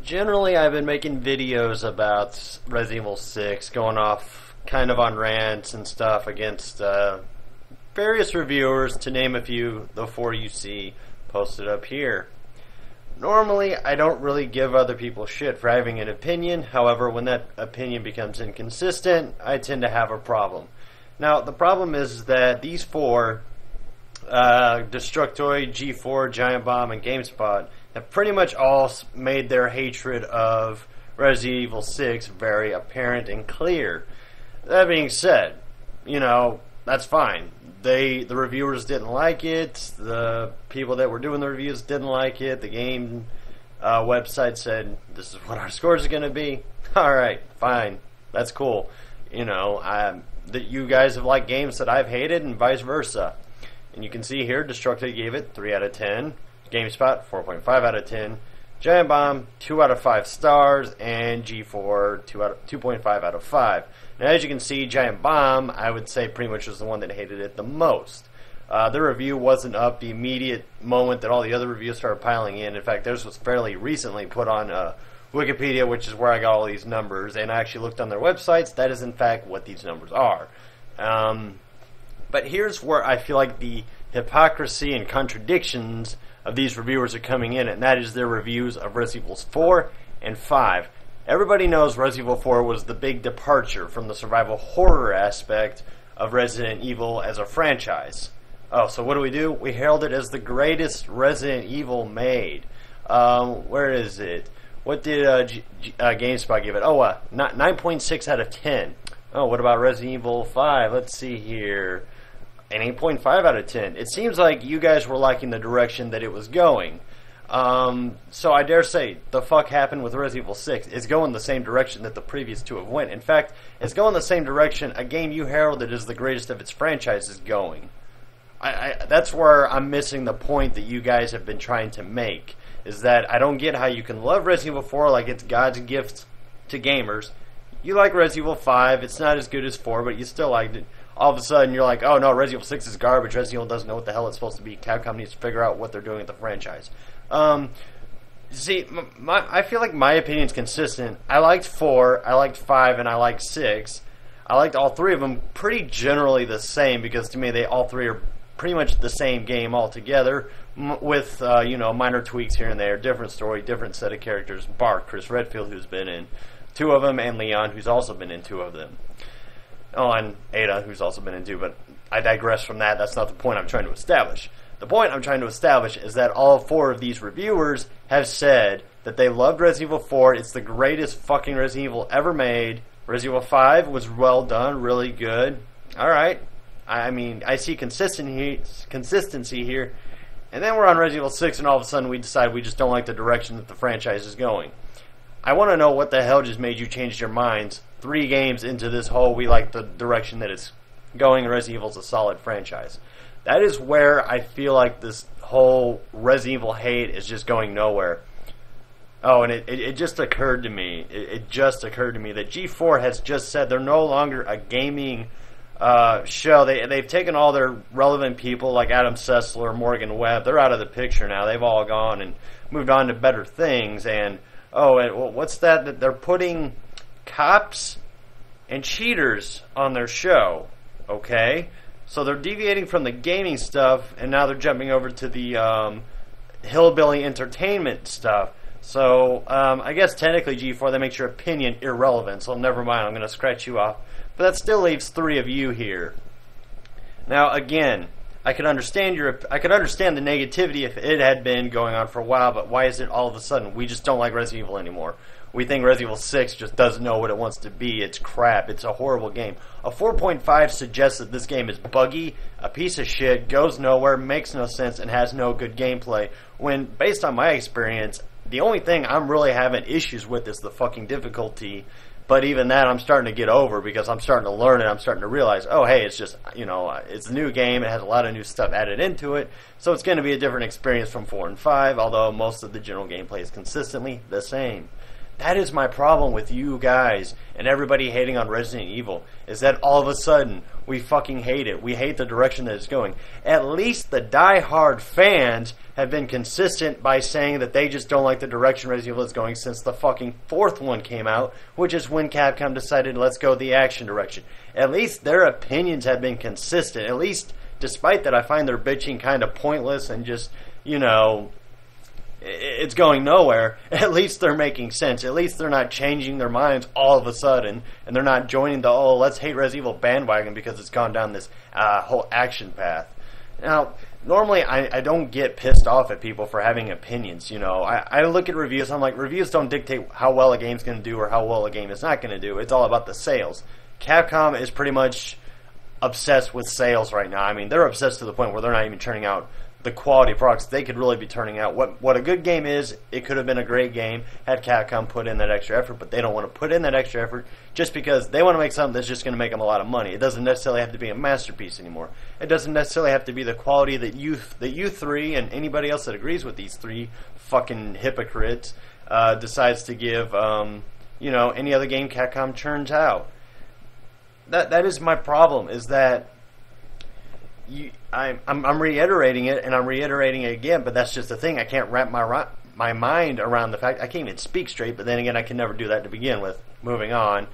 Generally, I've been making videos about Resident Evil 6, going off kind of on rants and stuff against various reviewers, to name a few, the four you see posted up here. Normally, I don't really give other people shit for having an opinion. However, when that opinion becomes inconsistent, I tend to have a problem. Now, the problem is that these four, Destructoid, G4, Giant Bomb, and Gamespot, have pretty much all made their hatred of Resident Evil 6 very apparent and clear. That being said, that's fine. The reviewers didn't like it. The people that were doing the reviews didn't like it. The game website said, this is what our scores are going to be. Alright, fine. That's cool. That you guys have liked games that I've hated and vice versa. And you can see here, Destructoid gave it 3 out of 10. GameSpot, 4.5 out of 10. Giant Bomb, 2 out of 5 stars. And G4, 2.5 out of 5. Now, as you can see, Giant Bomb, I would say pretty much was the one that hated it the most. The review wasn't up the immediate moment that all the other reviews started piling in. In fact, theirs was fairly recently put on Wikipedia, which is where I got all these numbers. And I actually looked on their websites. That is, in fact, what these numbers are. But here's where I feel like the hypocrisy and contradictions of these reviewers are coming in, and that is their reviews of Resident Evil 4 and 5. Everybody knows Resident Evil 4 was the big departure from the survival horror aspect of Resident Evil as a franchise. Oh, so what do? We herald it as the greatest Resident Evil made. Where is it? What did GameSpot give it? Oh, 9.6 out of 10. Oh, what about Resident Evil 5? Let's see here. An 8.5 out of 10. It seems like you guys were liking the direction that it was going. So I dare say, the fuck happened with Resident Evil 6? It's going the same direction that the previous two have went. In fact, it's going the same direction a game you heralded as the greatest of its franchise is going. That's where I'm missing the point that you guys have been trying to make. Is that I don't get how you can love Resident Evil 4 like it's God's gift to gamers. You like Resident Evil 5, it's not as good as 4, but you still liked it. All of a sudden, you're like, oh no, Resident Evil 6 is garbage. Resident Evil doesn't know what the hell it's supposed to be. Capcom needs to figure out what they're doing with the franchise. See, I feel like my opinion's consistent. I liked 4, I liked 5, and I liked 6. I liked all three of them pretty generally the same, because to me, all three are pretty much the same game altogether, with, minor tweaks here and there, different story, different set of characters. bar Chris Redfield, who's been in 2 of them, and Leon, who's also been in 2 of them. Oh, and Ada, who's also been in 2, but I digress from that. That's not the point I'm trying to establish. The point I'm trying to establish is that all 4 of these reviewers have said that they loved Resident Evil 4. It's the greatest fucking Resident Evil ever made. Resident Evil 5 was well done, really good. Alright. I mean, I see consistency here. And then we're on Resident Evil 6, and all of a sudden we decide we just don't like the direction that the franchise is going. I want to know what the hell just made you change your minds 3 games into this whole we like the direction that it's going, and Resident Evil's a solid franchise. That is where I feel like this whole Resident Evil hate is just going nowhere. Oh, and it just occurred to me. It just occurred to me that G4 has just said they're no longer a gaming show. They've taken all their relevant people like Adam Sessler, Morgan Webb. They're out of the picture now. They've all gone and moved on to better things. And what's that they're putting cops and cheaters on their show? Okay, so they're deviating from the gaming stuff, and now they're jumping over to the hillbilly entertainment stuff. So I guess technically G4, that makes your opinion irrelevant. So never mind, I'm going to scratch you off. But that still leaves 3 of you here. Now again, I could understand the negativity if it had been going on for a while, but why is it all of a sudden we just don't like Resident Evil anymore? We think Resident Evil 6 just doesn't know what it wants to be. It's crap. It's a horrible game. A 4.5 suggests that this game is buggy, a piece of shit, goes nowhere, makes no sense, and has no good gameplay. When, based on my experience, the only thing I'm really having issues with is the fucking difficulty. But even that I'm starting to get over, because I'm starting to learn it. I'm starting to realize, oh, hey, it's just, it's a new game. It has a lot of new stuff added into it. So it's going to be a different experience from 4 and 5, although most of the general gameplay is consistently the same. That is my problem with you guys and everybody hating on Resident Evil, is that all of a sudden we fucking hate it. We hate the direction that it's going. At least the die-hard fans have been consistent by saying that they just don't like the direction Resident Evil is going since the fucking fourth one came out, which is when Capcom decided let's go the action direction. At least their opinions have been consistent. At least, despite that, I find their bitching kind of pointless and just, you know, it's going nowhere. At least they're making sense. At least they're not changing their minds all of a sudden, and they're not joining the let's hate Resident Evil bandwagon because it's gone down this whole action path. Now, normally I don't get pissed off at people for having opinions. You know, I look at reviews. I'm like, reviews don't dictate how well a game's going to do or how well a game is not going to do. It's all about the sales. Capcom is pretty much obsessed with sales right now. I mean, they're obsessed to the point where they're not even turning out the quality products they could really be turning out. What a good game is, it could have been a great game had Capcom put in that extra effort, but they don't want to put in that extra effort just because they want to make something that's just going to make them a lot of money. It doesn't necessarily have to be a masterpiece anymore. It doesn't necessarily have to be the quality that you three and anybody else that agrees with these three fucking hypocrites decides to give you know, any other game Capcom churns out. That is my problem, is that I'm reiterating it, and I'm reiterating it again, but that's just the thing. I can't wrap my mind around the fact. I can't even speak straight, but then again, I can never do that to begin with. Moving on.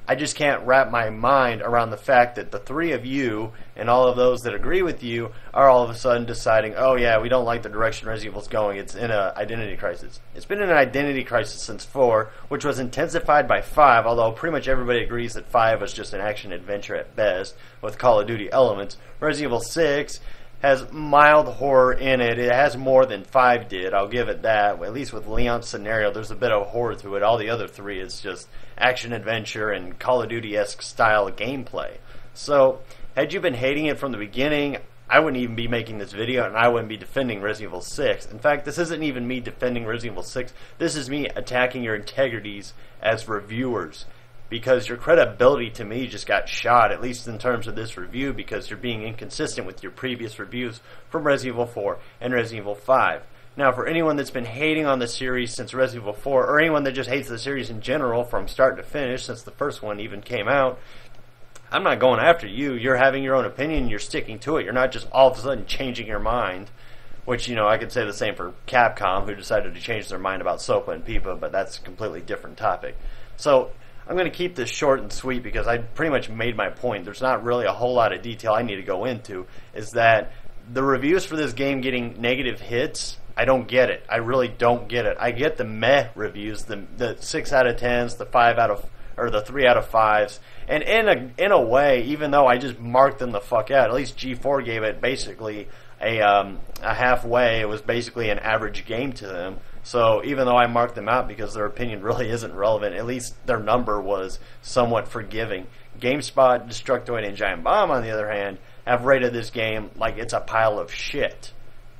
I just can't wrap my mind around the fact that the three of you and all of those that agree with you are all of a sudden deciding, oh yeah, we don't like the direction Resident Evil's going. It's in an identity crisis. It's been in an identity crisis since 4, which was intensified by 5, although pretty much everybody agrees that 5 was just an action-adventure at best with Call of Duty elements. Resident Evil 6 has mild horror in it. It has more than 5 did, I'll give it that. At least with Leon's scenario, there's a bit of horror to it. All the other 3 is just action-adventure and Call of Duty-esque style gameplay. So, had you been hating it from the beginning, I wouldn't even be making this video, and I wouldn't be defending Resident Evil 6. In fact, this isn't even me defending Resident Evil 6. This is me attacking your integrities as reviewers, because your credibility to me just got shot, at least in terms of this review, because you're being inconsistent with your previous reviews from Resident Evil 4 and Resident Evil 5. Now, for anyone that's been hating on the series since Resident Evil 4, or anyone that just hates the series in general from start to finish since the first one even came out, I'm not going after you. You're having your own opinion, you're sticking to it. You're not just all of a sudden changing your mind, which, you know, I could say the same for Capcom, who decided to change their mind about SOPA and PIPA, but that's a completely different topic. So, I'm going to keep this short and sweet because I pretty much made my point. There's not really a whole lot of detail I need to go into, is that the reviews for this game getting negative hits, I don't get it. I really don't get it. I get the meh reviews, the 6 out of 10s, the 5 out of, or the 3 out of 5s, and in a way, even though I just marked them the fuck out, at least G4 gave it basically a halfway. It was basically an average game to them. So even though I marked them out because their opinion really isn't relevant, at least their number was somewhat forgiving. GameSpot, Destructoid, and Giant Bomb, on the other hand, have rated this game like it's a pile of shit.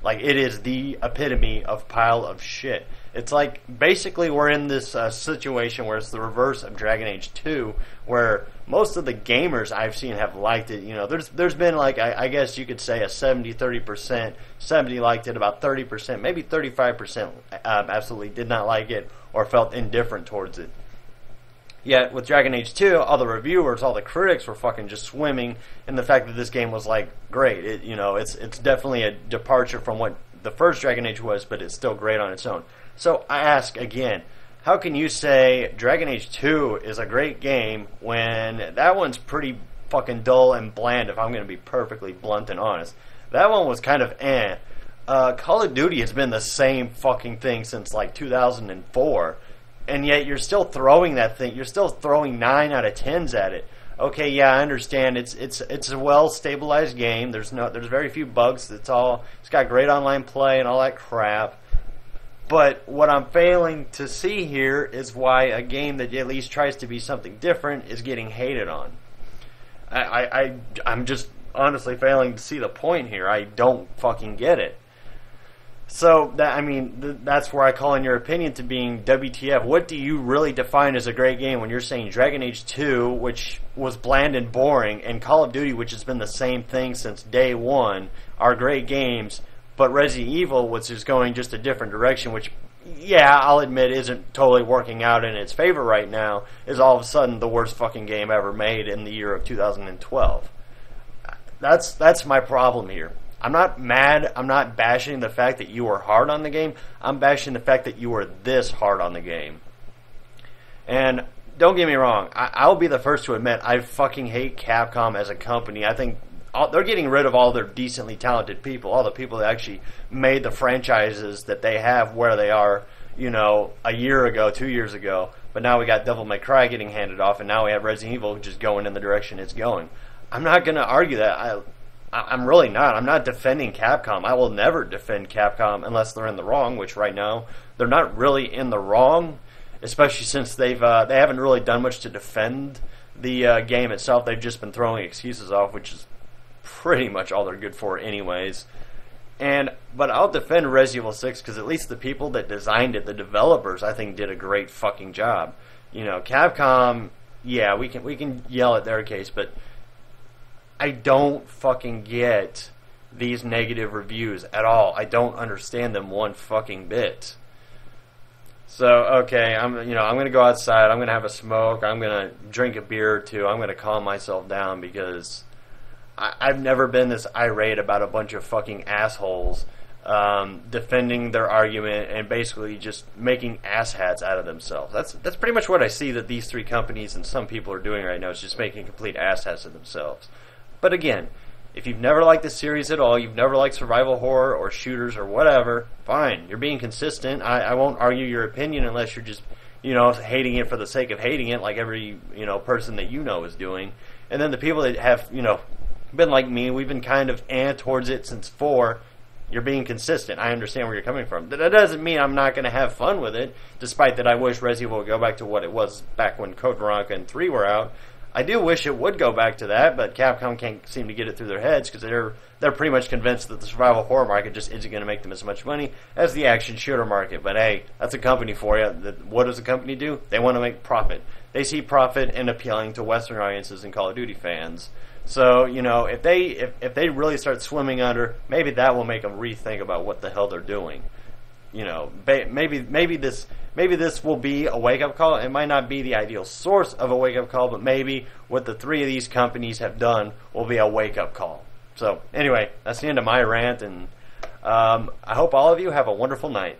Like, it is the epitome of pile of shit. It's like, basically we're in this situation where it's the reverse of Dragon Age 2, where most of the gamers I've seen have liked it. You know, there's been like, I guess you could say a 70-30%. 70 liked it, about 30%, maybe 35% absolutely did not like it or felt indifferent towards it. Yet, with Dragon Age 2, all the reviewers, all the critics were fucking just swimming in the fact that this game was, like, great. It's definitely a departure from what the first Dragon Age was, but it's still great on its own. So, I ask again, how can you say Dragon Age 2 is a great game when that one's pretty fucking dull and bland, if I'm going to be perfectly blunt and honest? That one was kind of eh. Call of Duty has been the same fucking thing since, like, 2004. And yet you're still throwing that thing. You're still throwing 9 out of 10s at it. Okay, yeah, I understand. It's a well stabilized game. There's very few bugs. It's got great online play and all that crap. But what I'm failing to see here is why a game that at least tries to be something different is getting hated on. I'm just honestly failing to see the point here. I don't fucking get it. So, that's where I call in your opinion to being WTF. What do you really define as a great game when you're saying Dragon Age 2, which was bland and boring, and Call of Duty, which has been the same thing since day one, are great games, but Resident Evil, which is going just a different direction, which yeah, I'll admit isn't totally working out in its favor right now, is all of a sudden the worst fucking game ever made in the year of 2012. That's my problem here. I'm not mad. I'm not bashing the fact that you were hard on the game. I'm bashing the fact that you were this hard on the game. And don't get me wrong. I'll be the first to admit I fucking hate Capcom as a company. I think they're getting rid of all their decently talented people, all the people that actually made the franchises that they have where they are, you know, a year ago, 2 years ago. But now we got Devil May Cry getting handed off, and now we have Resident Evil just going in the direction it's going. I'm not going to argue that. I'm really not. I'm not defending Capcom. I will never defend Capcom unless they're in the wrong, which right now they're not really in the wrong, especially since they haven't really done much to defend the game itself. They've just been throwing excuses off, which is pretty much all they're good for anyways. But I'll defend Resident Evil 6 because at least the people that designed it, the developers, I think did a great fucking job. You know, Capcom, yeah, we can yell at their case, but I don't fucking get these negative reviews at all. I don't understand them one fucking bit. So, okay, I'm going to go outside, I'm going to have a smoke, I'm going to drink a beer or two, I'm going to calm myself down because I've never been this irate about a bunch of fucking assholes defending their argument and basically just making asshats out of themselves. That's pretty much what I see that these three companies and some people are doing right now, is just making complete asshats of themselves. But again, if you've never liked this series at all, you've never liked survival horror or shooters or whatever, fine, you're being consistent. I won't argue your opinion unless you're just, hating it for the sake of hating it, like every, person that is doing. And then the people that have, been like me, we've been kind of towards it since 4, you're being consistent. I understand where you're coming from. That doesn't mean I'm not going to have fun with it, despite that I wish Resident Evil would go back to what it was back when Code Veronica and 3 were out. I do wish it would go back to that, but Capcom can't seem to get it through their heads because they're pretty much convinced that the survival horror market just isn't going to make them as much money as the action shooter market. But hey, that's a company for you. What does a company do? They want to make profit. They see profit in appealing to Western audiences and Call of Duty fans. So, if they really start swimming under, maybe that will make them rethink about what the hell they're doing. Maybe this will be a wake-up call. It might not be the ideal source of a wake-up call, but maybe what the 3 of these companies have done will be a wake-up call. So, anyway, that's the end of my rant, and I hope all of you have a wonderful night.